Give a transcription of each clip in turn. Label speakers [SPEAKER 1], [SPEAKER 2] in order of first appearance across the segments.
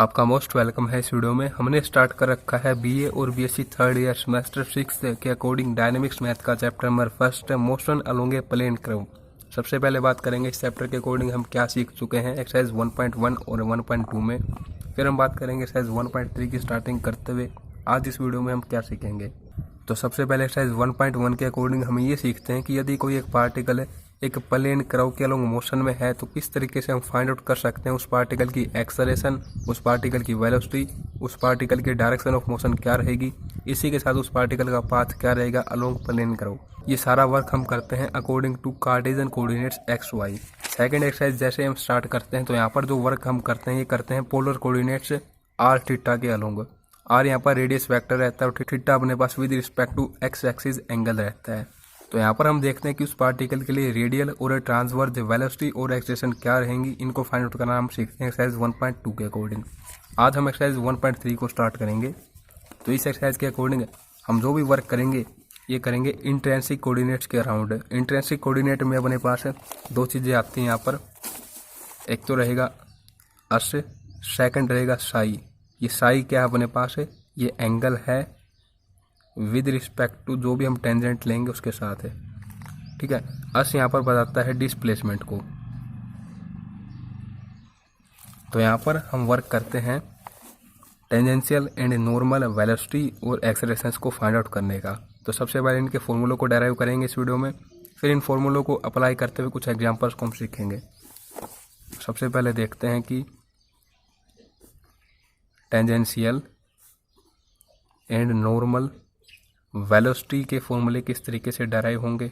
[SPEAKER 1] आपका most welcome है। इस वीडियो में हमने स्टार्ट कर रखा है बीए और बीएससी थर्ड ईयर सेमेस्टर 6 के अकॉर्डिंग डायनेमिक्स मैथ का chapter number first motion along a plane curve. सबसे पहले बात करेंगे इस चैप्टर के अकॉर्डिंग हम क्या सीख चुके हैं एक्सरसाइज 1.1 और 1.2 में। फिर हम बात करेंगे एक्सरसाइज 1.3 की स्टार्टिंग करते हुए आज इस वीडियो में हम क्या सीखेंगे। तो सबसे पहले एक्सरसाइज 1.1 के अकॉर्डिंग हम ये सीखते हैं कि यदि कोई एक पार्टिकल एक प्लेन कर्व के अलोंग मोशन में है तो किस तरीके से हम फाइंड आउट कर सकते हैं उस पार्टिकल की एक्सेलरेशन, उस पार्टिकल की वेलोसिटी, उस पार्टिकल की डायरेक्शन ऑफ मोशन क्या रहेगी, इसी के साथ उस पार्टिकल का पाथ क्या रहेगा अलोंग प्लेन कर्व। ये सारा वर्क हम करते हैं according to Cartesian coordinates X Y. Second exercise जैसे हम स्टार्ट करते हैं तो यहाँ पर जो वर्क हम करते हैं ये करते हैं पोलर कोऑर्डिनेट्स आर थीटा के अलोंग। आर यहाँ पर रेडियस वेक्टर रहता है और थीटा अपने पास with respect to x axis angle रहता है। तो यहाँ पर हम देखते हैं कि उस पार्टिकल के लिए रेडियल और ट्रांसवर्स वेलोसिटी और एक्सेलेरेशन क्या रहेंगी, इनको फाइंड आउट करना हम सीखते हैं एक्सरसाइज 1.2 के अकॉर्डिंग। आज हम एक्सरसाइज 1.3 को स्टार्ट करेंगे। तो इस एक्सरसाइज के अकॉर्डिंग हम जो भी वर्क करेंगे ये करेंगे इंट्रिंसिक कोऑर्डिनेट्स के अराउंड। इंट्रिंसिक कोऑर्डिनेट में अपने पास दो चीज़ें आती हैं यहाँ पर, एक तो रहेगा अस, सेकंड रहेगा साई। ये साई क्या है अपने पास है, ये एंगल है विद रिस्पेक्ट टू जो भी हम टेंजेंट लेंगे उसके साथ है, ठीक है। अस यहाँ पर बताता है डिस्प्लेसमेंट को। तो यहाँ पर हम वर्क करते हैं टेंजेंशियल एंड नॉर्मल वेलोसिटी और एक्सेलरेशन को फाइंड आउट करने का। तो सबसे पहले इनके फॉर्मूलों को डेराइव करेंगे इस वीडियो में, फिर इन फॉर्मूलों को अप्लाई करते हुए कुछ एग्जांपल्स को हम सीखेंगे। सबसे पहले देखते हैं कि टेंजेंशियल एंड नॉर्मल वेलोसिटी के फॉर्मूले किस तरीके से डेराइव होंगे।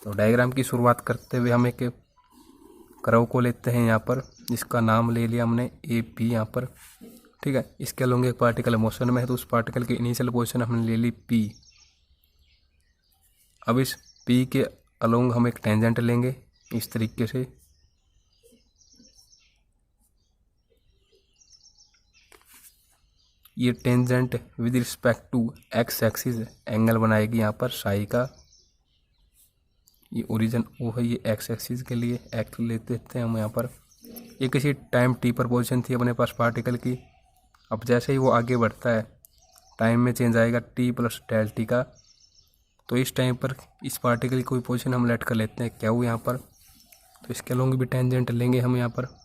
[SPEAKER 1] तो डायग्राम की शुरुआत करते हुए हम एक कर्व को लेते हैं यहाँ पर, जिसका नाम ले लिया हमने ए पी यहाँ पर, ठीक है। इसके अलोंग एक पार्टिकल मोशन में है तो उस पार्टिकल की इनिशियल पोजीशन हमने ले ली पी। अब इस पी के अलोंग हम एक टेंजेंट लेंगे इस तरीके से, ये tangent with respect to x axis angle बनाएगी यहाँ पर साई का। ये ओरिजिन ओ है, ये एक्स एक्सिस के लिए एक्स ले देते हैं हम यहाँ पर। ये किसी टाइम टी पर पोजीशन थी अपने पास पार्टिकल की। अब जैसे ही वो आगे बढ़ता है टाइम में चेंज आएगा टी प्लस डेल टी का। तो इस टाइम पर इस पार्टिकल की कोई पोजीशन हम लेट कर लेते हैं क्या वो यहाँ पर। तो इसके अलोंग भी टेंजेंट लेंगे हम यहाँ पर।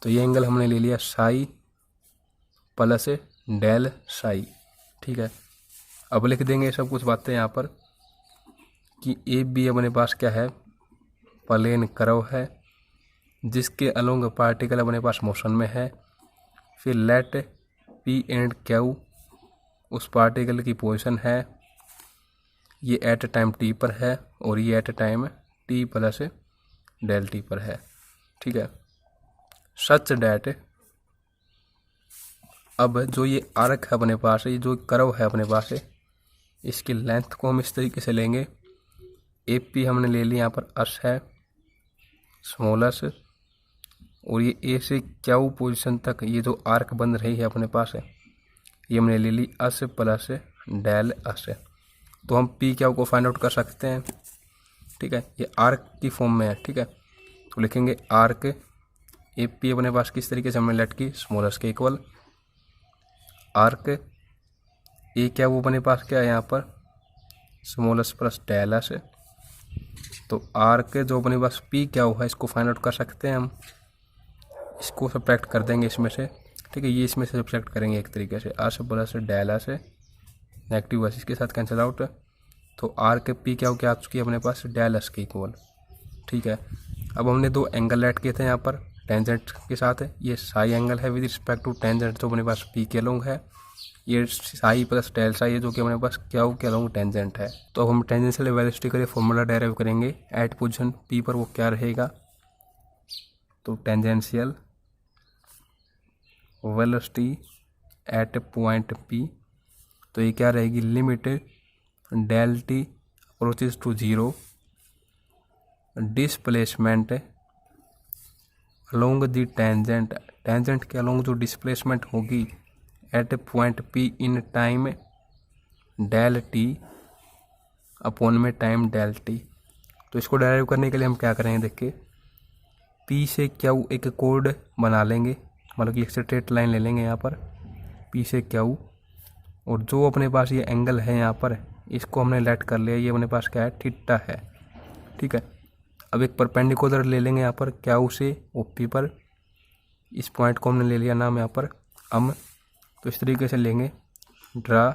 [SPEAKER 1] तो ये एंगल हमने ले लिया साई प्लस डेल साई, ठीक है। अब लिख देंगे सब कुछ बातें यहाँ पर कि ए बी अपने पास क्या है, प्लेन कर्व है जिसके अलोंग पार्टिकल अपने पास मोशन में है। फिर लेट पी एंड क्यू उस पार्टिकल की पोजीशन है, ये एट टाइम टी पर है और ये at time T plus del T पर है, ठीक है। सच डैट अब जो ये आर्क है अपने पास, ये जो कर्व है अपने पास है, इसकी लेंथ को हम इस तरीके से लेंगे। ए पी हमने ले लिया यहाँ पर अस है स्मॉलस, और ये ए से क्यू पोजीशन तक ये जो आर्क बन रही है अपने पास है, ये हमने ले ली अस प्लस डेल अस। तो हम पी क्यू को फाइंड आउट कर सकते हैं, ठीक है। ये आर्क की फॉर्म में है, ठीक है। तो लिखेंगे आर्क ए पी अपने पास किस तरीके से हमने लेट की स्मॉलस के इक्वल आर्क ए क्या वो अपने पास क्या है यहाँ पर स्मॉलस प्लस डेल एस। तो आर्क जो अपने पास पी क्या हुआ इसको फाइंड आउट कर सकते हैं हम, इसको सब्ट्रैक्ट कर देंगे इसमें से, ठीक है। ये इसमें से सब्ट्रैक्ट करेंगे एक तरीके से S plus del S, negative S इसके साथ कैंसिल आउट। तो आर्क पी क्या आ चुकी है अपने पास डेल एस के इक्वल, ठीक है। अब हमने दो एंगल लेट किए थे यहाँ पर टेंजेंट के साथ, ये साई एंगल है विद रिस्पेक्ट टू टेंजेंट जो अपने पास पी के अलोंग है, ये साई प्लस डेल साई है जो कि अपने पास क्यू के अलोंग टेंजेंट है। तो अब हम टेंजेंशियल वेलोसिटी के लिए फॉर्मूला डेराइव करेंगे एट पोजीशन पी पर, वो क्या रहेगा। तो tangential velocity at point P, तो ये क्या रहेगी limit del T approaches to zero displacement along the tangent, tangent के अलोंग जो डिस्प्लेसमेंट होगी at point P in time del t upon में टाइम डेल टी। तो इसको डेराइव करने के लिए हम क्या करेंगे, देखिए पी से क्यू एक कोड बना लेंगे, मतलब कि एक स्ट्रेट लाइन ले लेंगे यहाँ पर पी से क्यू, और जो अपने पास ये एंगल है यहाँ पर इसको हमने लेट कर लिया, ये अपने पास क्या है, थीटा है। ठीक है, अब एक परपेंडिकुलर ले लेंगे यहाँ पर क्यू से ओपी पर, इस पॉइंट को हमने ले लिया नाम यहाँ पर अम। तो इस तरीके से लेंगे ड्रा,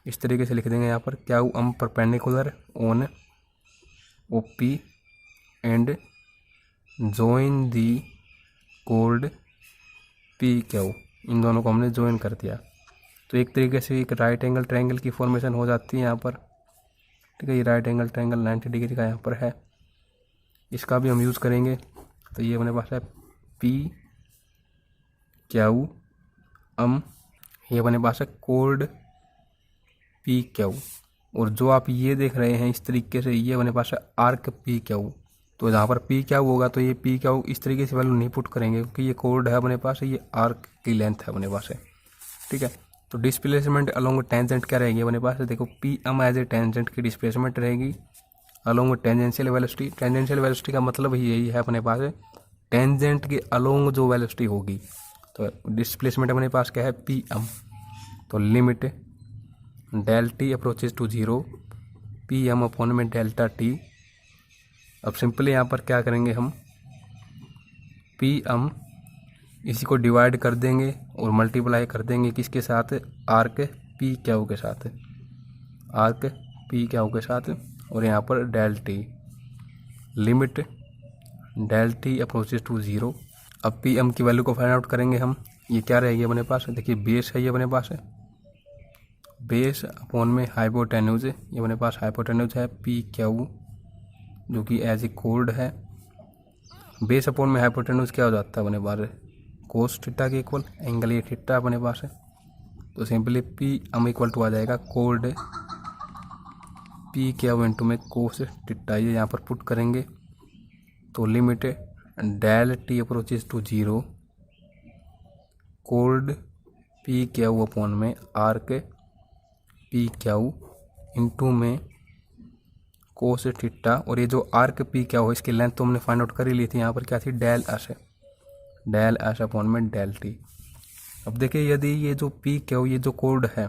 [SPEAKER 1] इस तरीके से लिख देंगे यहाँ पर Q um perpendicular on OP and join the कोड पी क्यू, इन दोनों को हमने ज्वाइन कर दिया। तो एक तरीके से एक राइट एंगल ट्रायंगल की फॉर्मेशन हो जाती है यहाँ पर। ठीक है, ये राइट एंगल ट्रायंगल 90 डिग्री का यहाँ पर है, इसका भी हम यूज़ करेंगे। तो ये अपने पास है पी क्यू अम, ये अपने पास है कोड पी क्यू, और जो आप ये देख रहे हैं इस तरीके से ये अपने पास है आर्क पी क्यू। तो जहाँ पर पी क्यू होगा तो ये पी क्यू इस तरीके से वैल्यू नहीं पुट करेंगे क्योंकि ये कोड है अपने पास, ये आर्क की लेंथ है अपने पास है। ठीक है, तो डिस्प्लेसमेंट अलोंग टेंजेंट क्या रहेगी अपने पास, देखो P M as a tangent की डिस्प्लेसमेंट रहेगी along tangential velocity. Tangential velocity का मतलब ही यही है अपने पास, टेंजेंट के अलोंग जो वेलोसिटी होगी। तो डिस्प्लेसमेंट अपने पास क्या है, पी एम। तो limit del t approaches to 0 P M upon में डेल्टा टी। अब सिंपली यहाँ पर क्या करेंगे हम, पी एम इसी को डिवाइड कर देंगे और मल्टीप्लाई कर देंगे किसके साथ, आर्क पी क्यू के साथ, आर्क पी क्यू के साथ, और यहाँ पर del t, limit del t approaches to 0। अब पी एम की वैल्यू को फाइंड आउट करेंगे हम, ये क्या रहेगी अपने पास, देखिए बेस है ये अपने पास है, बेस अपॉन में हाइपोटेन्यूज, ये अपने पास हाइपोटेन्यूज है पी क्यू जो कि एज ए कोड है। बेस अपॉन में हाइपोटेन्यूज क्या हो जाता है अपने पास, कोस थीटा के इक्वल, एंगल ये थीटा अपने पास है। तो simply P M equal to आ जाएगा कोड पी क्यू इंटू में कोस थीटा, ये यहाँ पर पुट करेंगे। तो limit del t approaches to 0 कोड पी क्यू अपॉन में आर्क पी क्यू इंटू में कोस थीटा, और ये जो आर्क पी क्या हो इसकी लेंथ तो हमने फाइंड आउट कर ही ली थी, यहाँ पर क्या थी, डेल एस है, डेल एस अपॉन में डेल टी। अब देखिए यदि ये जो पी क्या हो, ये जो कोड है,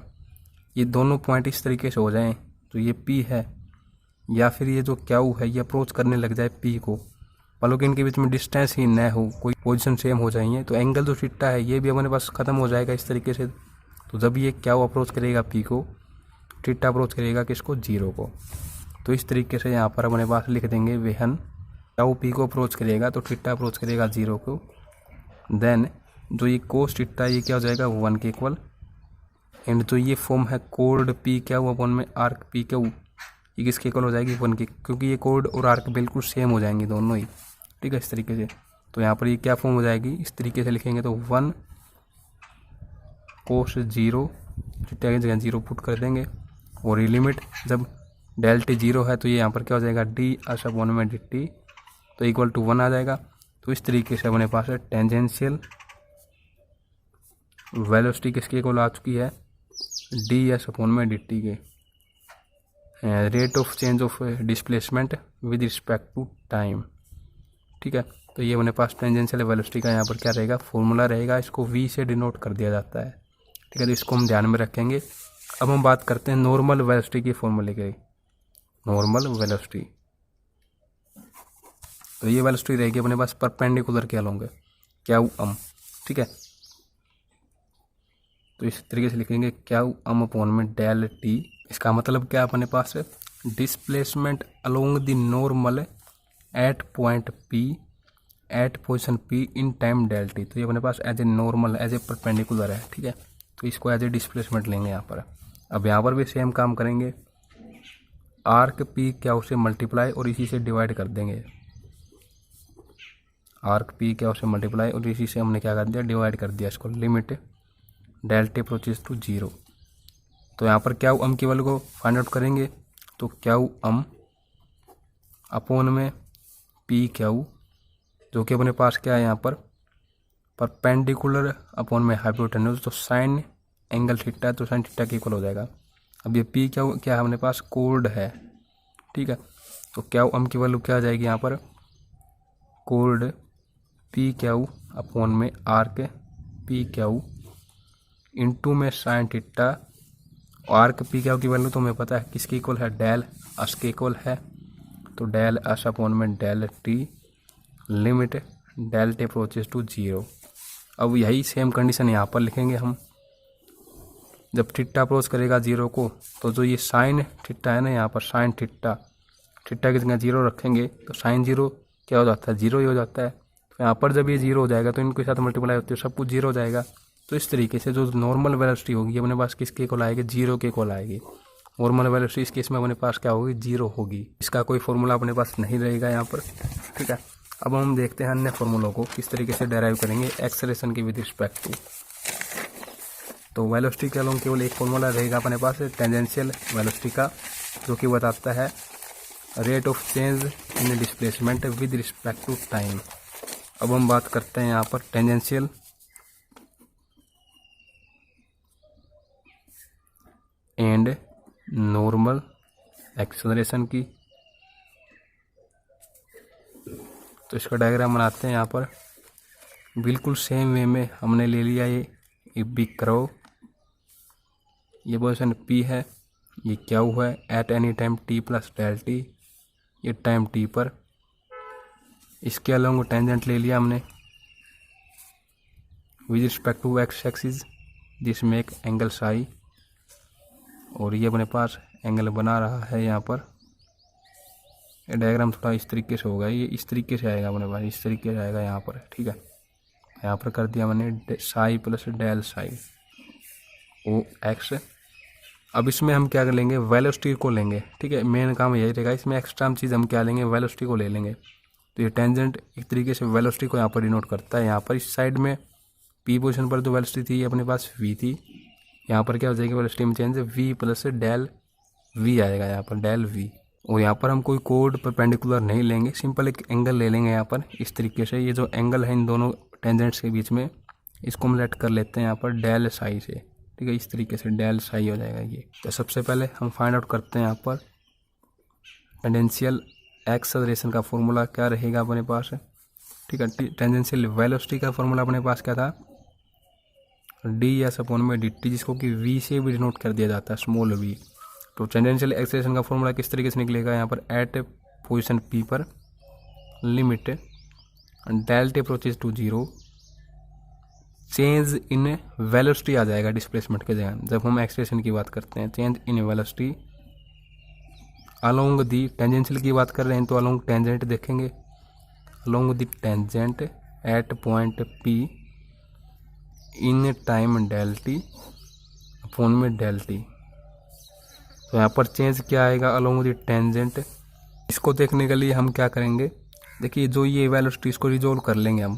[SPEAKER 1] ये दोनों पॉइंट इस तरीके से हो जाएं, तो ये पी है या फिर ये जो क्यू है ये अप्रोच करने लग जाए पी को, मतलब कि इनके बीच में डिस्टेंस ही न हो, कोई पोजीशन सेम हो जाएंगे, तो एंगल जो थीटा है ये भी हमारे पास ख़त्म हो जाएगा इस तरीके से। तो जब ये क्यू अप्रोच करेगा पी को, थीटा अप्रोच करेगा किसको, 0 को। तो इस तरीके से यहाँ पर अपने पास लिख देंगे वेहन क्यू पी को अप्रोच करेगा तो थीटा अप्रोच करेगा 0 को, देन जो ये कोस थीटा ये क्या हो जाएगा 1 के इक्वल, एंड जो ये फॉर्म है कोड पी क्यू अपॉन में आर्क पी क्यू, ये किसके इक्वल हो जाएगी 1 के, क्योंकि ये कोड और आर्क बिल्कुल सेम हो जाएंगे दोनों ही। ठीक है, इस तरीके से। तो यहाँ पर ये क्या फॉर्म हो जाएगी, इस तरीके से लिखेंगे तो 1 कोस 0 थीटा की जगह 0 पुट कर देंगे, और ये लिमिट जब डेल टी 0 है तो ये यहाँ पर क्या हो जाएगा, डी एस अपॉन में डी टी, तो इक्वल टू 1 आ जाएगा। तो इस तरीके से अपने पास है टेंजेंशियल वेलोसिटी किसके इक्वल आ चुकी है, डी एस अपॉन में डी टी के, rate of change of displacement with respect to time. ठीक है, तो ये अपने पास टेंजेंशियल वेलोसिटी का यहाँ पर क्या रहेगा, फॉर्मूला रहेगा, इसको वी से डिनोट कर दिया जाता है। ठीक है, तो इसको हम ध्यान में रखेंगे। अब हम बात करते हैं नॉर्मल वेलोसिटी की फॉर्मूले की, नॉर्मल वेलोसिटी। तो ये वेलोसिटी रहेगी अपने पास परपेंडिकुलर के अलोंग क्यू अम। ठीक है, तो इस तरीके से लिखेंगे क्यू अम अपॉन में डेल टी, इसका मतलब क्या अपने पास है, displacement along the normal at point P at position P in time del T. तो ये अपने पास as a normal as a perpendicular है। ठीक है, तो इसको एज ए डिस्प्लेसमेंट लेंगे यहाँ पर। अब यहाँ पर भी सेम काम करेंगे, आर्क पी क्यू से मल्टीप्लाई और इसी से डिवाइड कर देंगे, आर्क पी क्यू से मल्टीप्लाई और इसी से हमने क्या कर दिया, डिवाइड कर दिया इसको। Limit del t approaches to 0। तो यहाँ पर क्यू अम की वैल्यू को फाइंड आउट करेंगे, तो क्यू अम अपॉन में पी क्यू जो कि अपने पास क्या है यहाँ पर परपेंडिकुलर अपॉन में हाइपोटेन्यूज, तो साइन एंगल थीटा, तो साइन थीटा के इक्वल हो जाएगा। अब ये पी क्या है अपने पास कोड है। ठीक है, तो क्यू एम की वैल्यू क्या आ जाएगी यहाँ पर, कोड पी क्यू अपॉन में आर्क पी क्यू इंटू में sine theta. Arc P Q की वैल्यू तो हमें पता है किसके इक्वल है, डेल एस के इक्वल है। तो डेल एस अपॉन में del t limit del T approaches to 0। अब यही सेम कंडीशन यहाँ पर लिखेंगे हम। जब थीटा अप्रोच करेगा 0 को तो जो ये साइन थीटा है ना, यहाँ पर साइन थीटा की जगह 0 रखेंगे तो साइन 0 क्या हो जाता है, 0 ही हो जाता है। तो यहाँ पर जब ये 0 हो जाएगा तो इनके साथ मल्टीप्लाई होते हैं सब कुछ 0 हो जाएगा। तो इस तरीके से जो नॉर्मल वेलोसिटी होगी अपने पास किसके इक्वल आएगी, 0 के इक्वल आएगी। नॉर्मल वेलोसिटी इस केस में अपने पास क्या होगी, 0 होगी। इसका कोई फॉर्मूला अपने पास नहीं रहेगा यहाँ पर, ठीक है। अब हम देखते हैं अन्य फॉर्मूलों को किस तरीके से डेराइव करेंगे एक्सेलरेशन की विद रिस्पेक्ट टू। तो वेलोसिटी के अलोंग केवल एक फॉर्मूला रहेगा अपने पास टेंजेंशियल वेलोसिटी का, जो कि बताता है rate of change in displacement with respect to time. अब हम बात करते हैं यहाँ पर टेंजेंशियल एंड नॉर्मल एक्सेलरेशन की। तो इसका डायग्राम बनाते हैं यहाँ पर। बिल्कुल सेम वे में हमने ले लिया ये बिग कर्व, ये पोजीशन P है, ये क्यू है at any time t plus del t, ये टाइम t पर। इसके अलोंग टेंजेंट ले लिया हमने with respect to x axis, जिसमें एक एंगल साई, और ये अपने पास एंगल बना रहा है यहाँ पर। ये डायग्राम थोड़ा इस तरीके से होगा, ये इस तरीके से आएगा अपने पास, इस तरीके से आएगा यहाँ पर, ठीक है। यहाँ पर कर दिया मैंने साई प्लस डेल साई ओ एक्स। अब इसमें हम क्या कर लेंगे, वेलोसिटी को लेंगे, ठीक है। मेन काम यही रहेगा, इसमें एक्स्ट्रा चीज़ हम क्या लेंगे, वेलोसिटी को ले लेंगे। तो ये टेंजेंट एक तरीके से वेलोसिटी को यहाँ पर डिनोट करता है। यहाँ पर इस साइड में पी पोजीशन पर जो वेलोसिटी थी अपने पास v थी, यहाँ पर क्या हो जाएगी वेलोसिटी में change, v plus del v आएगा यहाँ पर, डेल v। और यहाँ पर हम कोई कोड परपेंडिकुलर नहीं लेंगे, सिंपल एक एंगल ले लेंगे यहाँ पर इस तरीके से। ये जो एंगल है इन दोनों टेंजेंट्स के बीच में, इसको हम लेट कर लेते हैं यहाँ पर डेल साई से, ठीक है। इस तरीके से डेल साई हो जाएगा ये। तो सबसे पहले हम फाइंड आउट करते हैं यहाँ पर टेंजेंशियल एक्सेलरेशन का फॉर्मूला क्या रहेगा अपने पास, ठीक है। टेंजेंशियल वेलोसिटी का फॉर्मूला अपने पास क्या था, डी एस अपॉन में डी टी, जिसको कि वी से भी डिनोट कर दिया जाता है, स्मॉल वी। तो टेंजेंशियल एक्सेलरेशन का फॉर्मूला किस तरीके से निकलेगा, यहाँ पर एट पोजीशन पी पर limit del T approaches to 0 change in velocity आ जाएगा डिस्प्लेसमेंट के जगह। जब हम एक्सेलरेशन की बात करते हैं, change in velocity along the, tangential की बात कर रहे हैं तो अलोंग टेंजेंट देखेंगे, along the tangent at point P in time del t upon में डेल टी। तो यहाँ पर चेंज क्या आएगा, अलोंग दी टेंजेंट। इसको देखने के लिए हम क्या करेंगे, देखिए जो ये वेलोसिटी इसको रिजोल्व कर लेंगे हम।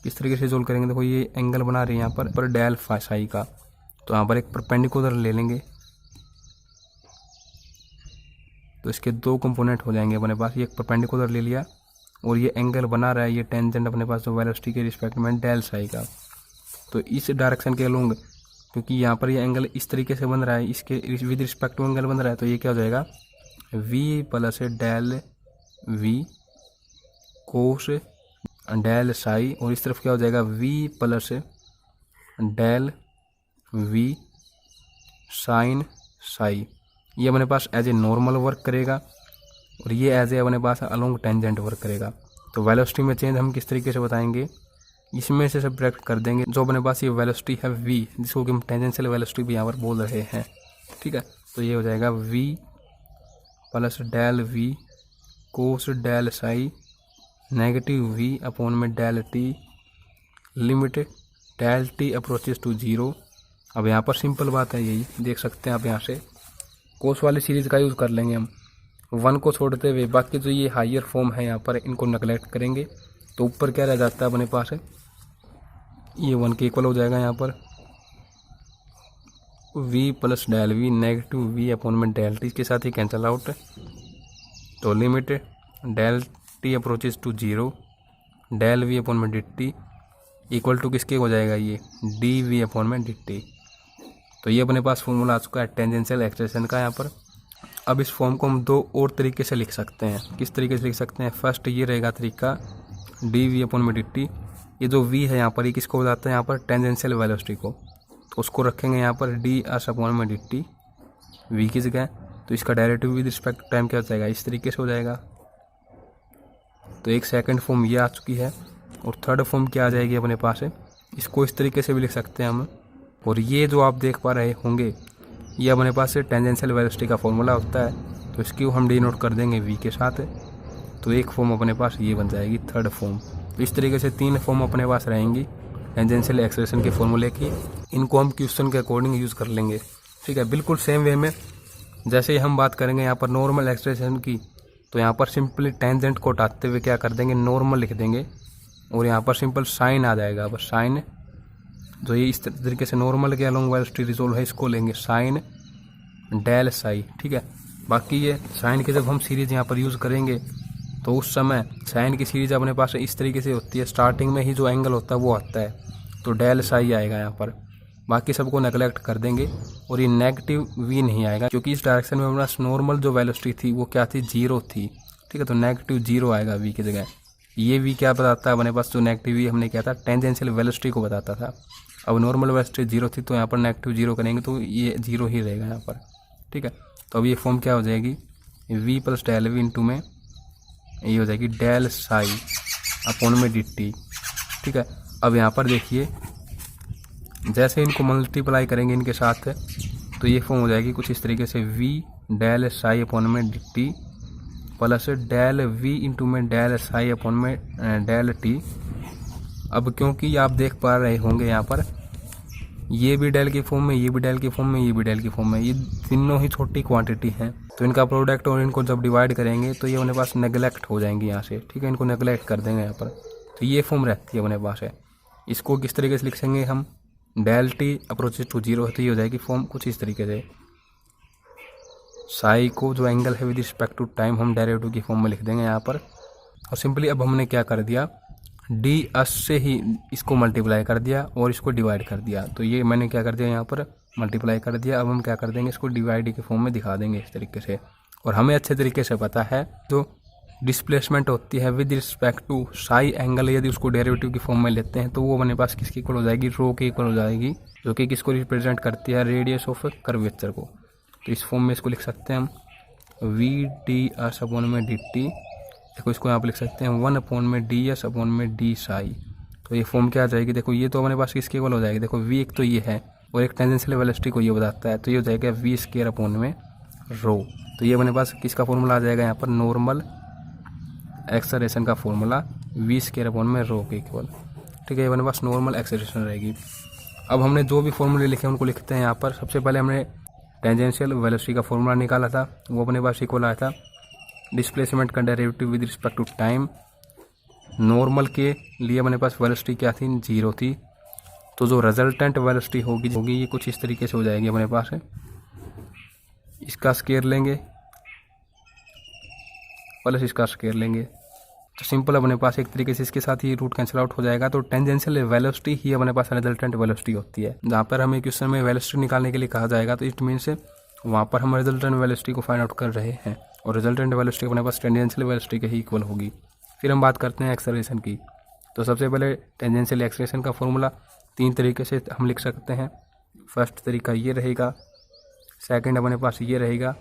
[SPEAKER 1] किस तरीके से रिजोल्व करेंगे, देखो ये एंगल बना रही है यहाँ पर डेल साई का। तो यहाँ पर एक परपेंडिकुलर ले लेंगे, तो इसके दो कंपोनेंट हो जाएंगे अपने पास। ये एक परपेंडिकुलर ले लिया और ये एंगल बना रहा है ये टेंजेंट अपने पास जो वेलोसिटी के रिस्पेक्ट में डेल साई का। तो इस डायरेक्शन के अलोंग, क्योंकि यहाँ पर ये एंगल इस तरीके से बन रहा है, इसके विद रिस्पेक्ट टू एंगल बन रहा है, तो ये क्या हो जाएगा v plus del v cos del psi, और इस तरफ क्या हो जाएगा v plus del v sine psi. ये अपने पास एज ए नॉर्मल वर्क करेगा और ये एज ए अपने पास अलोंग टेंजेंट वर्क करेगा। तो वेलोसिटी में चेंज हम किस तरीके से बताएंगे, इसमें से सब्ट्रैक्ट कर देंगे जो अपने पास ये वेलोसिटी है v, जिसको कि हम टेंजेंशियल वेलोसिटी भी यहाँ पर बोल रहे हैं, ठीक है। तो ये हो जाएगा v plus del v cos del psi negative v upon में del t limit del t approaches to 0। अब यहाँ पर सिंपल बात है, यही देख सकते हैं आप, यहाँ से कोस वाली सीरीज़ का यूज़ कर लेंगे हम। 1 को छोड़ते हुए बाकी जो ये हायर फॉर्म है यहाँ पर इनको नेगलेक्ट करेंगे। तो ऊपर क्या रह जाता है अपने पास, ये 1 के इक्वल हो जाएगा यहाँ पर v plus del v negative v upon में डेल टी, इसके साथ ही कैंसिल आउट। तो limit del T approaches to 0 del v upon में डी टी इक्वल टू किसके हो जाएगा, ये डी वी अपॉन में डी टी। तो ये अपने पास फॉर्मूला आ चुका है टेंजेंशियल एक्सेलरेशन का यहाँ पर। अब इस फॉर्म को हम दो और तरीके से लिख सकते हैं। किस तरीके से लिख सकते हैं? फर्स्ट ये रहेगा तरीका डी वी अपॉन में डी टी। ये जो वी है यहाँ पर, ये किसको बताता है? यहाँ पर टेंजेंशियल वेलोसिटी को। तो उसको रखेंगे यहाँ पर डी एस अपॉन में डी टी, वी की जगह। तो इसका derivative with respect to time क्या हो जाएगा? इस तरीके से हो जाएगा। तो एक सेकंड फॉर्म ये आ चुकी है, और थर्ड फॉर्म क्या आ जाएगी अपने पास है? इसको इस तरीके से भी लिख सकते हैं हम। और ये जो आप देख पा रहे होंगे, ये अपने पास टेंजेंशियल वेलोसिटी का फॉर्मूला होता है। तो इसकी हम डिनोट कर देंगे वी के साथ। तो एक फॉर्म अपने पास ये बन जाएगी, थर्ड फॉर्म। तो इस तरीके से तीन फॉर्म अपने पास रहेंगी टेंजेंशियल एक्सप्रेशन के फॉर्मूले की। इनको हम क्वेश्चन के अकॉर्डिंग यूज़ कर लेंगे, ठीक है। बिल्कुल सेम वे में जैसे ही हम बात करेंगे यहाँ पर नॉर्मल एक्सप्रेशन की, तो यहाँ पर सिंपली टेंजेंट को हटाते हुए क्या कर देंगे? नॉर्मल लिख देंगे, और यहाँ पर सिंपल साइन आ जाएगा। बस साइन, जो ये इस तरीके से नॉर्मल के अलोंग वेलोसिटी रिजोल्व है, इसको लेंगे साइन डेल साई, ठीक है। बाकी ये साइन की जब हम सीरीज यहाँ पर यूज़ करेंगे, तो उस समय साइन की सीरीज अपने पास इस तरीके से होती है, स्टार्टिंग में ही जो एंगल होता है वो आता है, तो डेल साई आएगा यहाँ पर। बाकी सबको नेगलेक्ट कर देंगे, और ये नेगेटिव वी नहीं आएगा, क्योंकि इस डायरेक्शन में हमारा नॉर्मल जो वेलोसिटी थी वो क्या थी? 0 थी, ठीक है। तो नेगेटिव 0 आएगा वी की जगह। ये वी क्या बताता है अपने पास? जो नेगेटिव वी हमने क्या था? टेंजेंशियल वेलोसिटी को बताता था। अब नॉर्मल वेलोसिटी 0 थी, तो यहाँ पर नेगेटिव 0 करेंगे तो ये 0 ही रहेगा यहाँ पर, ठीक है। तो अब ये फॉर्म क्या हो जाएगी? V plus del v into में ये हो जाएगी डेल साई अपॉन में डी टी, ठीक है। अब यहाँ पर देखिए, जैसे इनको मल्टीप्लाई करेंगे इनके साथ, तो ये फॉर्म हो जाएगी कुछ इस तरीके से, वी डेल साई अपॉन में d t plus del v into में डेल साई अपॉन में डेल टी। अब क्योंकि आप देख पा रहे होंगे यहाँ पर ये भी डेल की फॉर्म में, ये भी डेल की फॉर्म में, ये भी डेल की फॉर्म में, ये तीनों ही छोटी क्वांटिटी हैं। तो इनका प्रोडक्ट और इनको जब डिवाइड करेंगे तो ये अपने पास नेगलेक्ट हो जाएंगी यहाँ से, ठीक है। इनको नेगलेक्ट कर देंगे यहाँ पर, तो ये फॉर्म रहती है अपने पास है। इसको किस तरीके से लिख सकेंगे हम? डेल टी अप्रोचेज टू 0 होती हो जाएगी फॉर्म कुछ इस तरीके से। साई को जो एंगल है विद रिस्पेक्ट टू टाइम हम डेरिवेटिव की फॉर्म में लिख देंगे यहाँ पर। और सिंपली अब हमने क्या कर दिया? डी एस से ही इसको मल्टीप्लाई कर दिया और इसको डिवाइड कर दिया। तो ये मैंने क्या कर दिया यहाँ पर? मल्टीप्लाई कर दिया। अब हम क्या कर देंगे? इसको डिवाइड के फॉर्म में दिखा देंगे इस तरीके से। और हमें अच्छे तरीके से पता है जो डिस्प्लेसमेंट होती है with respect to psi angle, यदि उसको डेरिवेटिव की फॉर्म में लेते हैं तो वो अपने पास किसकी इक्वल हो जाएगी? रो के इक्वल हो जाएगी, जो कि किसको रिप्रेजेंट करती है? रेडियस ऑफ कर्वेचर को। तो इस फॉर्म में इसको लिख सकते हैं हम वी डी एस अपॉन में डी टी। देखो इसको यहाँ पर लिख सकते हैं 1 अपॉन में डी एस अपॉन में डी साई। तो ये फॉर्म क्या आ जाएगी? देखो ये तो अपने पास किसके इक्वल हो जाएगी? देखो वी एक तो ये है और एक टेंजेंशियल वेलोसिटी को ये बताता है, तो ये हो जाएगा वी स्क्वायर अपॉन में रो। तो ये अपने पास किसका फॉर्मूला आ जाएगा यहाँ पर? नॉर्मल एक्सेलरेशन का फॉर्मूला वी स्क्वायर अपॉन में रो के इक्वल, ठीक है। ये अपने पास नॉर्मल एक्सेलरेशन रहेगी। अब हमने जो भी फॉर्मूले लिखे उनको लिखते हैं यहाँ पर। सबसे पहले हमने टेंजेंशियल वेलोसिटी का फॉर्मूला निकाला था, वो अपने पास इक्वल आया था डिस्प्लेसमेंट का derivative with respect to time. Normal के लिए अपने पास वेलोसिटी क्या थी? 0 थी। तो जो रिजल्टेंट वेलोसिटी होगी ये कुछ इस तरीके से हो जाएगी अपने पास है। इसका स्क्वायर लेंगे प्लस इसका स्क्वायर लेंगे, तो सिंपल अपने पास एक तरीके से इसके साथ ही रूट कैंसिल आउट हो जाएगा। तो टेंजेंशियल वेलोसिटी ही अपने पास रिजल्टेंट वेलोसिटी होती है। जहाँ पर हमें क्वेश्चन में वेलोसिटी निकालने के लिए कहा जाएगा तो इट मीन्स वहाँ पर हम रिजल्टेंट वेलोसिटी को फाइंड आउट कर रहे हैं, और रिजल्टेंट वेलोसिटी अपने पास टेंजेंशियल वेलोसिटी के ही इक्वल होगी। फिर हम बात करते हैं एक्सेलरेशन की। तो सबसे पहले टेंजेंशियल एक्सेलरेशन का फॉर्मूला 3 तरीके से हम लिख सकते हैं। फर्स्ट तरीका ये रहेगा, सेकंड अपने पास ये रहेगा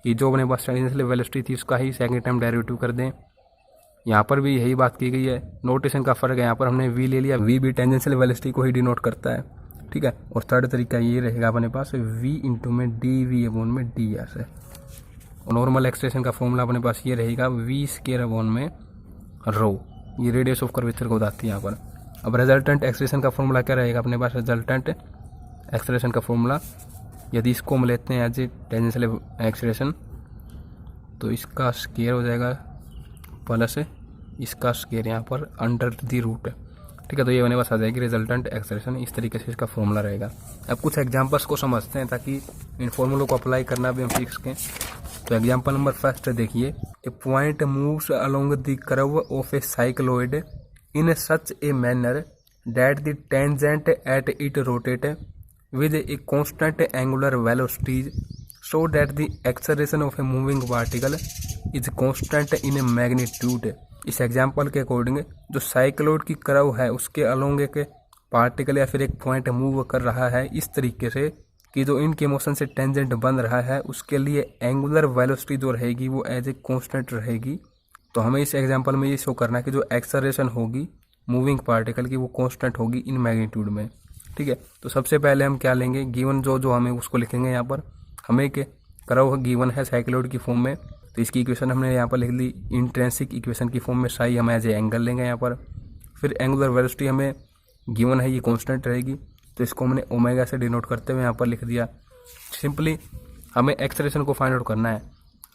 [SPEAKER 1] कि जो अपने पास टेंजेंशियल वेलोसिटी थी उसका ही सेकंड टाइम डेरिवेटिव कर दें। यहाँ पर भी यही बात की गई है, नोटेशन का फ़र्क है। यहाँ पर हमने वी ले लिया, वी भी टेंजेंशियल वेलोसिटी को ही डिनोट करता है, ठीक है। और थर्ड तरीका ये रहेगा अपने पास वी इंटू में डी वी अपॉन में डी एस है। और नॉर्मल एक्सप्रेशन का फॉर्मूला अपने पास ये रहेगा वी स्क्वायर अपॉन में रो, ये रेडियस ऑफ कर्वेचर को बताती है यहाँ पर। अब रिजल्टेंट एक्सप्रेशन का फॉर्मूला क्या रहेगा अपने पास? रिजल्टेंट एक्सप्रेशन का फॉर्मूला यदि इसको हम लेते हैं एज ए टेंजेंशियल एक्सप्रेशन, तो इसका स्क्वायर हो जाएगा प्लस इसका स्क्वायर यहाँ पर अंडर दी रूट, ठीक है। तो ये अपने पास आ जाएगी रिजल्टेंट एक्सप्रेशन। इस तरीके से इसका फॉर्मूला रहेगा। अब कुछ एग्जांपल्स को समझते हैं ताकि इन फॉर्मूलों को अप्लाई करना भी हम सीख सकें। तो एग्जांपल नंबर फर्स्ट देखिए, a point moves along the curve of a cycloid in such a manner that the tangent at it rotate with a constant angular velocity show that the acceleration of a moving particle is constant in a magnitude. इस example के according जो cycloid की curve है उसके along एक particle या फिर एक पॉइंट मूव कर रहा है इस तरीके से कि जो इनके मोशन से टेंजेंट बन रहा है उसके लिए एंगुलर वेलोसिटी जो रहेगी वो एज ए कांस्टेंट रहेगी। तो हमें इस एग्जांपल में ये शो करना है कि जो एक्सेलरेशन होगी मूविंग पार्टिकल की वो कांस्टेंट होगी इन मैग्नीट्यूड में। ठीक है, तो सबसे पहले हम क्या लेंगे, गिवन जो हमें उसको लिखेंगे। यहाँ पर हमें के कर्व गिवन है साइक्लोइड की फॉर्म में, तो इसकी इक्वेशन हमने यहाँ पर लिख ली इंट्रिंसिक इक्वेशन की फॉर्म में। साई हम एज ए एंगल लेंगे यहाँ पर। फिर एंगुलर वेलोसिटी हमें गिवन है, ये कांस्टेंट रहेगी, तो इसको हमने ओमेगा से डिनोट करते हुए यहाँ पर लिख दिया। सिंपली हमें एक्सेलरेशन को फाइंड आउट करना है।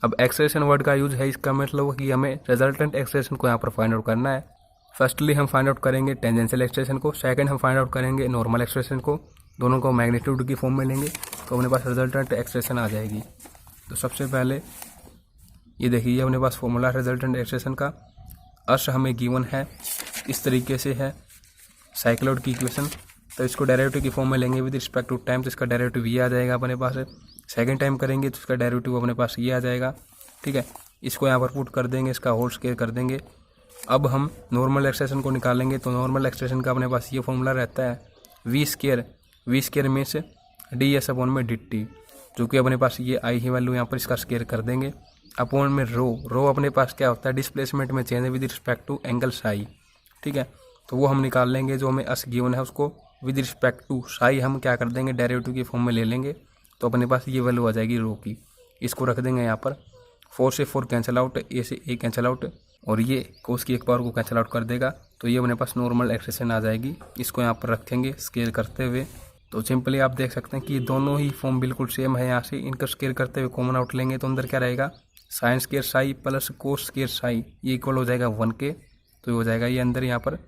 [SPEAKER 1] अब एक्सेलरेशन वर्ड का यूज है, इसका मतलब कि हमें रिजल्टेंट एक्सेलरेशन को यहाँ पर फाइंड आउट करना है। फर्स्टली हम फाइंड आउट करेंगे टेंजेंशियल एक्सेलरेशन को, सेकंड हम फाइंड आउट करेंगे नॉर्मल एक्सेलरेशन को। दोनों को मैग्नीट्यूड की फॉर्म में लेंगे तो अपने पास रिजल्टेंट एक्सेलरेशन आ जाएगी। तो सबसे पहले ये देखिए अपने पास फॉर्मूला रिजल्टेंट एक्सेलरेशन का। अर्श हमें गिवन है, इस तरीके से है साइक्लोइड की इक्वेशन, तो इसको डेरिवेटिव की फॉर्म में लेंगे विद रिस्पेक्ट टू टाइम, तो इसका डेरिवेटिव ये आ जाएगा अपने पास। सेकंड टाइम करेंगे तो इसका डेरिवेटिव अपने पास ये आ जाएगा। ठीक है, इसको यहाँ पर पुट कर देंगे, इसका होल स्क्वायर कर देंगे। अब हम नॉर्मल एक्सप्रेशन को निकालेंगे, तो नॉर्मल एक्सप्रेशन का अपने पास ये फॉर्मूला रहता है वी स्क्वायर में से डी एस अपॉन में डी टी, जो कि अपने पास ये आई ही वैल्यू यहाँ पर इसका स्क्वायर कर देंगे। अपॉन में रो अपने पास क्या होता है, डिस्प्लेसमेंट में change with respect to angle psi. ठीक है, तो वो हम निकाल लेंगे, जो हमें अस गिवन है उसको विद रिस्पेक्ट टू साई हम क्या कर देंगे डेरिवेटिव की फॉर्म में ले लेंगे, तो अपने पास ये वैल्यू आ जाएगी रो की। इसको रख देंगे यहाँ पर, 4 से 4 कैंसिल आउट, ए से ए कैंसिल आउट, और ये कोस की एक पावर को कैंसिल आउट कर देगा, तो ये अपने पास नॉर्मल एक्सप्रेशन आ जाएगी। इसको यहाँ पर रखेंगे स्केल करते हुए, तो सिंपली आप देख सकते हैं कि दोनों ही फॉर्म बिल्कुल सेम है। यहाँ से इनका स्केल करते हुए कॉमन आउट लेंगे तो अंदर क्या रहेगा, sine square psi plus cos square psi, ये इक्वल हो जाएगा 1 के, तो हो जाएगा ये अंदर यहाँ पर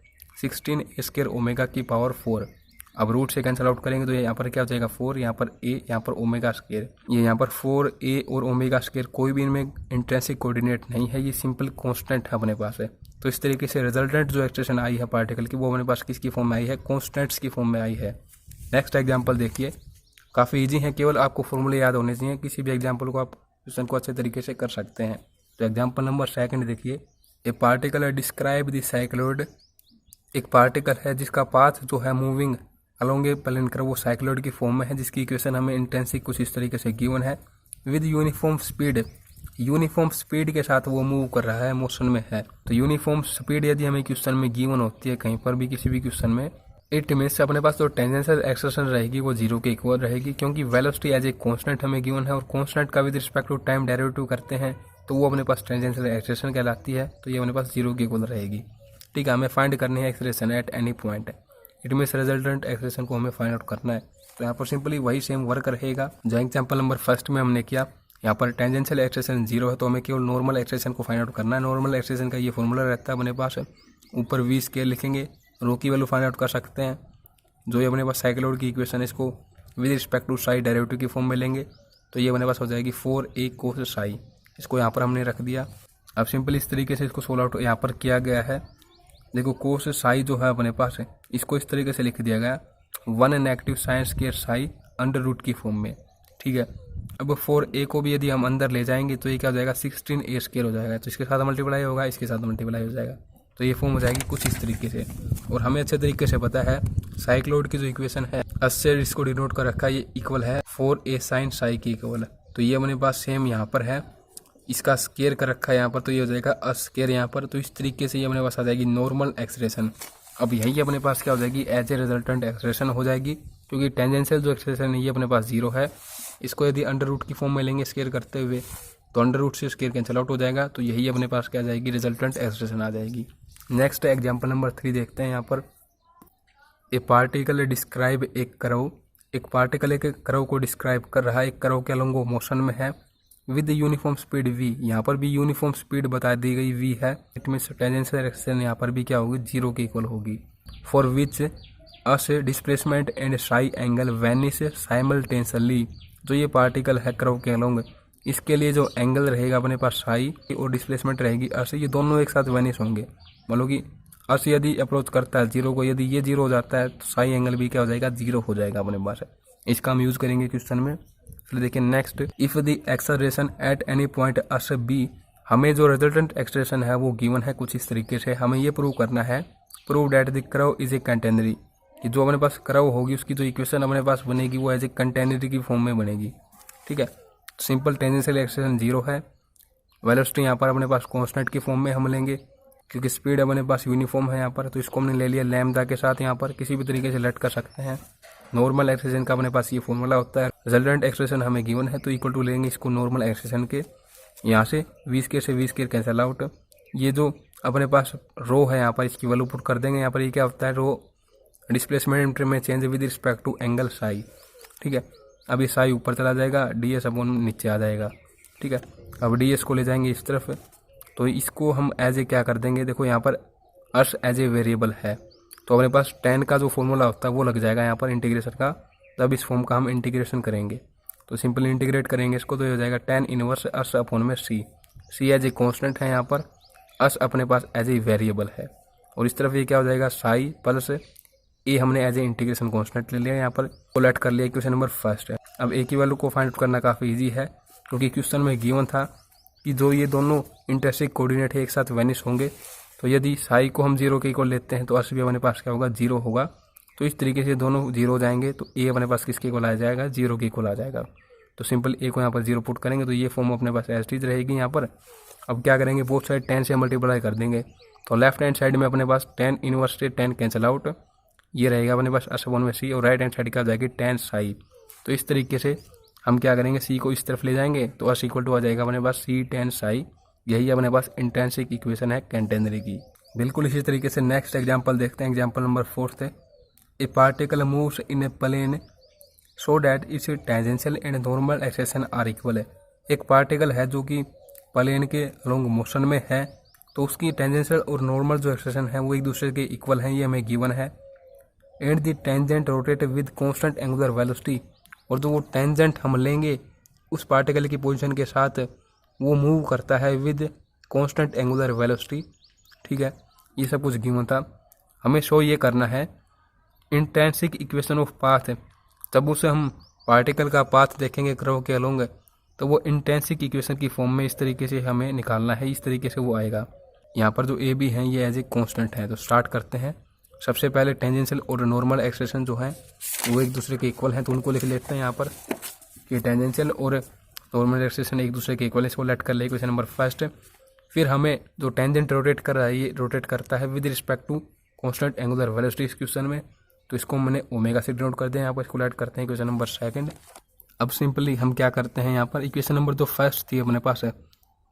[SPEAKER 1] 16 स्केयर ओमेगा की पावर 4। अब रूट से कैंसिल आउट करेंगे तो यहाँ पर क्या हो जाएगा 4, यहाँ पर ए, यहाँ पर ओमेगा स्केयर, ये यहाँ पर 4a और ओमेगा स्केयर, कोई भी इनमें इंट्रिंसिक कोऑर्डिनेट नहीं है, ये सिंपल कांस्टेंट है अपने पास है। तो इस तरीके से रिजल्टेंट जो एक्सप्रेशन आई है पार्टिकल की वो अपने पास किसकी फॉर्म में आई है, कांस्टेंट्स की फॉर्म में आई है। नेक्स्ट एग्जाम्पल देखिए, काफ़ी ईजी है, केवल आपको फॉर्मूले याद होने चाहिए, किसी भी एग्जाम्पल को आप क्वेश्चन को अच्छे तरीके से कर सकते हैं। तो एग्जाम्पल नंबर 2 देखिए, ए पार्टिकल डिस्क्राइब द साइक्लोइड। एक पार्टिकल है जिसका पाथ जो है moving along a plane curve वो साइक्लोइड की फॉर्म में है, जिसकी इक्वेशन हमें इंटेंसिक कुछ इस तरीके से गिवन है with uniform speed. Uniform speed के साथ वो मूव कर रहा है, मोशन में है। तो यूनिफॉर्म स्पीड यदि हमें क्वेश्चन में गिवन होती है कहीं पर भी किसी भी क्वेश्चन में, इट मीन्स अपने पास जो टेंजेंशियल एक्सेलरेशन रहेगी वो 0 के इक्वल रहेगी, क्योंकि वेलोसिटी एज ए कांस्टेंट हमें गिवन है और कांस्टेंट का with respect to time derivative करते हैं तो वो अपने पास टेंजेंशियल एक्सेलरेशन कहलाती है, तो ये अपने पास 0 के इक्वल रहेगी। ठीक है, हमें फाइंड करनी है acceleration at any point, it means resultant acceleration को हमें फाइंड आउट करना है। तो यहाँ पर सिंपली वही सेम वर्क रहेगा जो एग्जाम्पल नंबर 1 में हमने किया। यहाँ पर टेंजेंशियल एक्सेलरेशन 0 है तो हमें केवल नॉर्मल एक्सेलरेशन को फाइंड आउट करना है। नॉर्मल एक्सेलरेशन का ये फॉर्मूला रहता है अपने पास, ऊपर वी स्केयर लिखेंगे, रो की वैल्यू फाइंड आउट कर सकते हैं, जो ये अपने पास साइक्लोइड की इक्वेशन है इसको with respect to psi derivative की फॉर्म में लेंगे, तो ये अपने पास हो जाएगी 4a कोस साई। इसको यहाँ पर हमने रख दिया। अब सिंपली इस तरीके से इसको सोल्व आउट यहाँ पर किया गया है। देखो कोस साई जो है अपने पास है, इसको इस तरीके से लिख दिया गया 1 negative sine square psi under root की फॉर्म में। ठीक है, अब 4a को भी यदि हम अंदर ले जाएंगे तो ये क्या हो जाएगा 16a स्क्वायर हो जाएगा, तो इसके साथ मल्टीप्लाई होगा, इसके साथ मल्टीप्लाई हो जाएगा, तो ये फॉर्म हो जाएगी कुछ इस तरीके से। और हमें अच्छे तरीके से पता है साइक्लोइड की जो इक्वेशन है उससे इसको डिनोट कर रखा है, ये इक्वल है 4a साइन साई की इक्वल है, तो ये अपने पास सेम यहाँ पर है, इसका स्केयर कर रखा है यहाँ पर, तो ये हो जाएगा अस्केयर यहाँ पर। तो इस तरीके से ये अपने पास आ जाएगी नॉर्मल एक्सप्रेशन। अब यही अपने पास क्या हो जाएगी एज ए रिजल्टेंट एक्सप्रेशन हो जाएगी, क्योंकि टेंजेंशियल जो एक्सप्रेशन है ये अपने पास 0 है। इसको यदि अंडर रूट की फॉर्म में लेंगे स्केयर करते हुए तो अंडर रूट से स्केयर कैंसिल आउट हो जाएगा, तो यही अपने पास क्या आ जाएगी रिजल्टेंट एक्सप्रेशन आ जाएगी। नेक्स्ट एग्जाम्पल नंबर 3 देखते हैं। यहाँ पर ए पार्टिकल डिस्क्राइब एक कर्व, एक पार्टिकल एक कर्व को डिस्क्राइब कर रहा है, एक कर्व के अलोंग वो मोशन में है विद यूनिफॉर्म स्पीड v। यहाँ पर भी यूनिफॉर्म स्पीड बता दी गई v है, इट मीन्स टेंजेंशियल एक्सेलरेशन यहाँ पर भी क्या होगी 0 के इक्वल होगी। For which us displacement and Sai angle vanish simultaneously. जो ये पार्टिकल है कर्व के अलोंग, इसके लिए जो एंगल रहेगा अपने पास साई और डिस्प्लेसमेंट रहेगी अस, ये दोनों एक साथ वैनिश होंगे। मतलब कि अस यदि अप्रोच करता है 0 को, यदि ये 0 हो जाता है तो साई एंगल भी क्या हो जाएगा 0 हो जाएगा अपने पास। इसका हम यूज़ करेंगे क्वेश्चन में। फिर देखिए next, if the acceleration at any point us B, हमें जो रिजल्टेंट एक्सप्रेशन है वो गिवन है कुछ इस तरीके से। हमें ये प्रूव करना है, prove that the curve is a catenary, कि जो अपने पास कर्व होगी उसकी जो इक्वेशन अपने पास बनेगी वो एज ए कंटेनरी की फॉर्म में बनेगी। ठीक है, सिंपल टेंजेंशियल एक्सप्रेशन 0 है। वेलोसिटी यहाँ पर अपने पास कॉन्स्टेंट की फॉर्म में हम लेंगे, क्योंकि स्पीड अपने पास यूनिफॉर्म है यहाँ पर, तो इसको हमने ले लिया लैम्डा के साथ। यहाँ पर किसी भी तरीके से लेट कर सकते हैं। नॉर्मल एक्सप्रेशन का अपने पास ये फॉर्मूला होता है। रिजल्टेंट एक्सप्रेशन हमें गिवन है, तो इक्वल टू लेंगे इसको नॉर्मल एक्सप्रेशन के। यहाँ से वी स्क्वायर से वी स्क्वायर कैंसिल आउट। ये जो अपने पास रो है यहाँ पर इसकी वैल्यू पुट कर देंगे। यहाँ पर ये क्या होता है, रो डिस्प्लेसमेंट में change with respect to angle psi. ठीक है, अब ये साई ऊपर चला जाएगा, डी एस अपॉन नीचे आ जाएगा। ठीक है, अब डी एस को ले जाएंगे इस तरफ, तो इसको हम एज ए क्या कर देंगे, देखो यहाँ पर अर्स एज ए वेरिएबल है, तो अपने पास tan का जो फॉर्मूला होता है वो लग जाएगा यहाँ पर इंटीग्रेशन का। तब इस फॉर्म का हम इंटीग्रेशन करेंगे, तो सिंपली इंटीग्रेट करेंगे इसको, तो ये हो जाएगा tan इनवर्स अर्स अपॉन में सी। सी एज ए कॉन्स्टेंट है यहाँ पर, अर्स अपने पास एज ए वेरिएबल है, और इस तरफ ये क्या हो जाएगा साई प्लस ए, हमने एज ए इंटीग्रेशन कॉन्स्टेंट ले लिया यहाँ पर, कोलेट कर लिया। क्वेश्चन नंबर फर्स्ट है। अब ए की वैल्यू को फाइंड आउट करना काफ़ी ईजी है, क्योंकि क्वेश्चन में गिवन था कि जो ये दोनों इंटरसेक्ट कोऑर्डिनेट है एक साथ वेनिश होंगे, तो यदि साई को हम 0 के इक्वल लेते हैं तो अर्स भी अपने पास क्या होगा, 0 होगा। तो इस तरीके से दोनों 0 हो जाएंगे, तो ए अपने पास किसके इक्वल आ जाएगा, 0 के इक्वल आ जाएगा। तो सिंपल ए को यहाँ पर 0 पुट करेंगे, तो ये फॉर्म अपने पास एज इट रहेगी यहाँ पर। अब क्या करेंगे, बोथ साइड 10 से मल्टीप्लाई कर देंगे, तो लेफ्ट हैंड साइड में अपने पास tan इनवर्स से tan कैंसिल आउट, ये रहेगा अपने पास अर्स अपॉन में सी, और राइट हैंड साइड क्या हो जाएगी tan साई। तो इस तरीके से हम क्या करेंगे, सी को इस तरफ ले जाएंगे, तो अर्स इक्वल टू आ जाएगा अपने पास सी tan साई। यही अपने पास इंट्रिंसिक इक्वेशन है कैंटेनरी की। बिल्कुल इसी तरीके से नेक्स्ट एग्जांपल देखते हैं। एग्जांपल नंबर 4 है, a particle moves in a plane so that its tangential and normal acceleration are equal है। एक पार्टिकल है जो कि प्लेन के अलोंग मोशन में है, तो उसकी टेंजेंशियल और नॉर्मल जो एक्सेशन है वो एक दूसरे के इक्वल हैं, ये हमें गिवन है। And the tangent rotate with constant angular velocity, और जो वो टेंजेंट हम लेंगे उस पार्टिकल की पोजीशन के साथ वो मूव करता है विद कांस्टेंट एंगुलर वेलोसिटी। ठीक है, ये सब कुछ गिवन था। हमें शो ये करना है इंट्रिंसिक इक्वेशन ऑफ पाथ। जब उसे हम पार्टिकल का पाथ देखेंगे कर्व के अलोंग, तो वो इंट्रिंसिक इक्वेशन की फॉर्म में इस तरीके से हमें निकालना है। इस तरीके से वो आएगा। यहाँ पर जो ए बी हैं ये एज ए कॉन्स्टेंट है। तो स्टार्ट करते हैं। सबसे पहले टेंजेंशियल और नॉर्मल एक्सप्रेशन जो है वो एक दूसरे के इक्वल हैं, तो उनको लिख लेते हैं यहाँ पर कि टेंजेंशियल और नॉर्मल एक्सप्रेशन एक दूसरे के इक्वल है। इसको लेट कर ले क्वेश्चन नंबर फर्स्ट। फिर हमें जो टेंजेंट रोटेट कर रहा है ये रोटेट करता है with respect to constant angular velocity इस क्वेश्चन में, तो इसको मैंने ओमेगा से डिनोट कर दिया। यहाँ पर इसको लेट करते हैं क्वेश्चन नंबर सेकंड। अब सिंपली हम क्या करते हैं, यहाँ पर इक्वेशन नंबर जो फर्स्ट थी अपने पास है,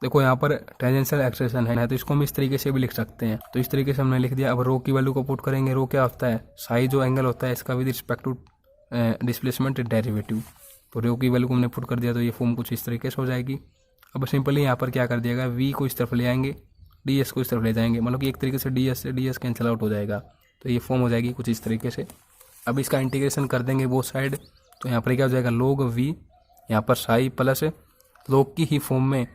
[SPEAKER 1] देखो यहाँ पर टेंजेंशियल एक्सप्रेशन है, तो इसको हम इस तरीके से भी लिख सकते हैं। तो इस तरीके से हमने लिख दिया। अब रो की वैल्यू को पुट करेंगे। रो क्या होता है, साई जो एंगल होता है इसका with respect to displacement derivative. तो रो की वैल्यू को हमने पुट कर दिया, तो ये फॉर्म कुछ इस तरीके से हो जाएगी। अब सिंपली यहाँ पर क्या कर दिया गया, वी को इस तरफ ले आएंगे, डी एस को इस तरफ ले जाएंगे, मतलब कि एक तरीके से डी एस कैंसिल आउट हो जाएगा, तो ये फॉर्म हो जाएगी कुछ इस तरीके से। अब इसका इंटीग्रेशन कर देंगे बोथ साइड, तो यहाँ पर क्या हो जाएगा, लोग वी, यहाँ पर साई प्लस लोग की ही फॉर्म में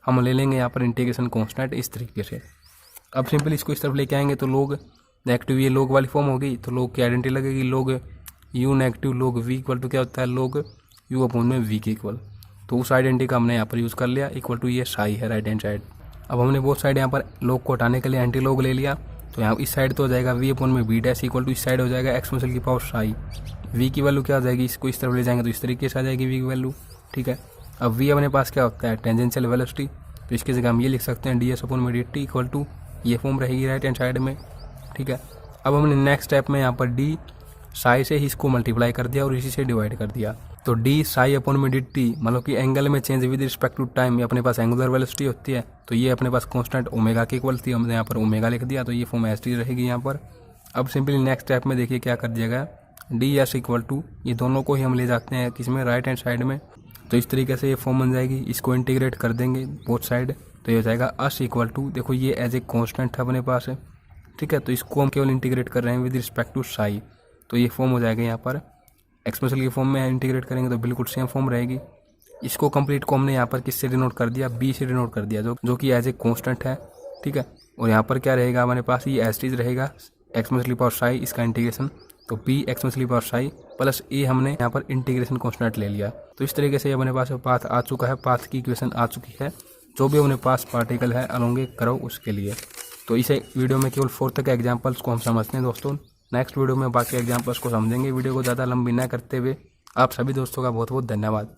[SPEAKER 1] हम ले लेंगे यहाँ पर इंटीग्रेशन कॉन्स्टेंट इस तरीके से। अब सिंपली इसको इस तरफ लेके आएंगे, तो लोग नेगेटिव ये लोग वाली फॉर्म होगी, तो लोग की आइडेंटिटी लगेगी, लोग यू नेगेटिव लोग वी इक्वल टू क्या होता है, लोग यू अपॉन में वी के इक्वल। तो उस आइडेंटिटी का हमने यहाँ पर यूज़ कर लिया, इक्वल टू ये साई है राइट हैंड साइड। अब हमने बोथ साइड यहाँ पर लोग को हटाने के लिए एंटी लोग ले लिया, तो यहाँ इस साइड तो हो जाएगा वी अपॉन में वी डैश इक्वल टू इस साइड हो जाएगा एक्सपोनेंशियल की पावर साई। वी की वैल्यू क्या हो जाएगी, इसको इस तरफ ले जाएंगे तो इस तरीके से आ जाएगी वी की वैल्यू। ठीक है, अब वी अपने पास क्या होता है, टेंजेंशियल वेलोसिटी, तो इसकी जगह हम ये लिख सकते हैं डी एस अपॉन में डी टी इक्वल टू ये फॉर्म रहेगी राइट हैंड साइड में। ठीक है, अब हमने नेक्स्ट स्टेप में यहाँ पर डी साई से ही इसको मल्टीप्लाई कर दिया और इसी से डिवाइड कर दिया, तो डी साई अपॉन में डी टी, मतलब कि एंगल में change with respect to time, ये अपने पास एंगुलर वेलोसिटी होती है, तो ये अपने पास कांस्टेंट ओमेगा की इक्वल थी, हमने यहाँ पर ओमेगा लिख दिया, तो ये फॉर्म एस टी रहेगी यहाँ पर। अब सिंपली नेक्स्ट स्टेप में देखिए क्या कर दिया गया, डी एस इक्वल टू ये दोनों को ही हम ले जाते हैं किसमें, राइट हैंड साइड में, तो इस तरीके से ये फॉर्म बन जाएगी। इसको इंटीग्रेट कर देंगे बोथ साइड, तो ये हो जाएगा अस इक्वल टू, देखो ये एज ए कांस्टेंट है अपने पास है। ठीक है, तो इसको हम केवल इंटीग्रेट कर रहे हैं विद रिस्पेक्ट टू साई, तो ये फॉर्म हो जाएगा यहाँ पर एक्सपोनेंशियल की फॉर्म में इंटीग्रेट करेंगे तो बिल्कुल सेम फॉर्म रहेगी। इसको कंप्लीट को हमने यहाँ पर किससे डिनोट कर दिया, बी से डिनोट कर दिया, जो कि एज ए कांस्टेंट है। ठीक है, और यहाँ पर क्या रहेगा हमारे पास, ये एस टीज रहेगा एक्सपोनेंशियल की पावर साई, इसका इंटीग्रेशन तो पी एक्स मछली पावर साई प्लस ए हमने यहाँ पर इंटीग्रेशन कॉन्स्टेंट ले लिया। तो इस तरीके से अपने पास पाथ आ चुका है, पाथ की इक्वेशन आ चुकी है जो भी अपने पास पार्टिकल है अलोंग ए कर्व उसके लिए। तो इसे वीडियो में केवल 4 तक एग्जाम्पल्स को हम समझते हैं दोस्तों। नेक्स्ट वीडियो में बाकी एग्जाम्पल्स को समझेंगे। वीडियो को ज़्यादा लंबी न करते हुए आप सभी दोस्तों का बहुत बहुत धन्यवाद।